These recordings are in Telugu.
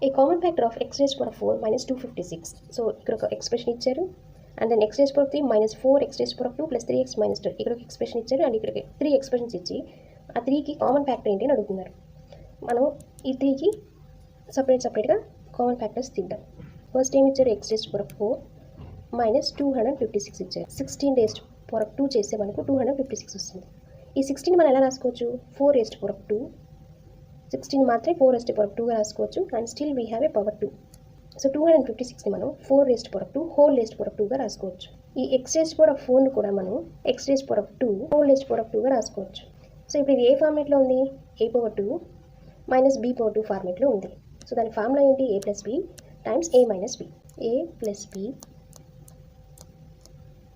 A common factor of x raised to power 4 minus 256. So ఇక్కడ ఒక ఎక్స్ప్రెషన్ ఇచ్చారు and then x raised to power 3 minus 4 x raised to power 2 plus 3x minus 2. ఇక్కడ ఒక ఎక్స్ప్రెషన్ ఇచ్చారు అండ్ ఇక్కడ 3 ఎక్స్ప్రెషన్స్ ఇచ్చి ఆ 3కి కామన్ ఫ్యాక్టర్ ఏంటి అని అడుగుతున్నారు. మనం ఈ 3కి సపరేట్గా కామన్ ఫ్యాక్టర్స్ తీద్దాం. ఫస్ట్ ఏమి ఇచ్చారు, x raised to power 4 minus 256 ఇచ్చారు. 16 raised to power 2 చేస్తే మనకు 256 వస్తుంది. ఈ 16 మనం ఎలా రాసుకోవచ్చు, 4 raised to power 2, 16 మాత్రమే 4 raised to power 2గా రాసుకోవచ్చు and still we have a power 2. So 256ని మనం 4 raised to power 2 whole raised to power 2గా రాసుకోవచ్చు. ఈ x raised to power 4ని కూడా మనం x raised to power 2 whole raised to power 2గా రాసుకోవచ్చు. సో ఇప్పుడు ఇది ఏ ఫార్మేట్లో ఉంది, a power 2 minus b power 2 ఫార్మేట్లో ఉంది. సో దాని ఫార్ములా ఏంటి, a plus b times a minus b, a plus b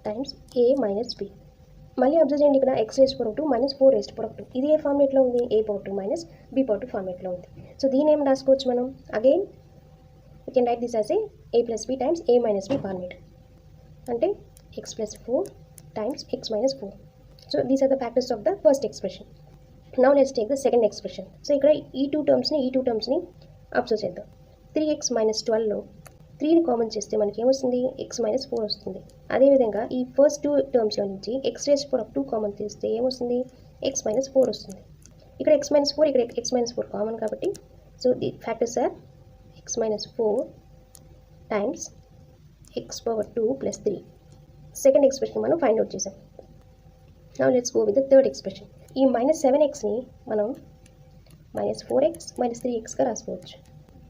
times a minus b. మళ్ళీ అబ్జర్వ్ చేయండి, ఇక్కడ x raised to power 2 minus 4 raised to power 2 ఇది ఏ ఫార్మేట్లో ఉంది, a power 2 minus b power 2 ఫార్మేట్లో ఉంది. సో దీని ఏం రాసుకోవచ్చు మనం, again you can write this as a plus b times a minus b format, అంటే x plus 4 times x minus 4. So these are the factors of the first expression. Now let's take the second expression. So ఇక్కడ ఈ టూ టర్మ్స్ని అబ్జర్వ్ చేద్దాం. 3x minus 12లో 3ని కామన్ చేస్తే మనకి ఏమొస్తుంది, x minus 4 వస్తుంది. అదేవిధంగా ఈ ఫస్ట్ టూ టర్మ్స్లో నుంచి x raised to power 2 common చేస్తే ఏమొస్తుంది, x minus 4 వస్తుంది. ఇక్కడ x minus 4 ఇక్కడ x minus 4 కామన్ కాబట్టి so the factors are x minus 4 times x power 2 plus 3. Second expression మనం ఫైండ్ అవుట్ చేసాం. Now let's go with the third expression. ఈ మైనస్ 7xని మనం మైనస్ 4x మైనస్ 3xగా రాసుకోవచ్చు.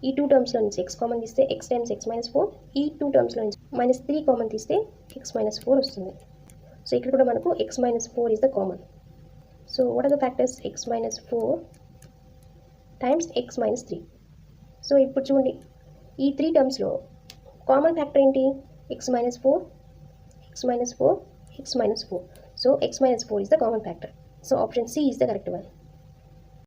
ఈ టూ టర్మ్స్లో నుంచి x కామన్ తీస్తే x టైమ్స్ x minus 4, ఈ టూ టర్మ్స్లో నుంచి మైనస్ 3 కామన్ తీస్తే x minus 4 వస్తుంది. సో ఇక్కడ కూడా మనకు x minus 4 is the common. So what are the factors, x minus 4 times x minus 3. So ఇప్పుడు చూడండి ఈ త్రీ టర్మ్స్లో కామన్ ఫ్యాక్టర్ ఏంటి, x minus 4, x minus 4, x minus 4. So x minus 4 is the common factor. So option C is the correct one.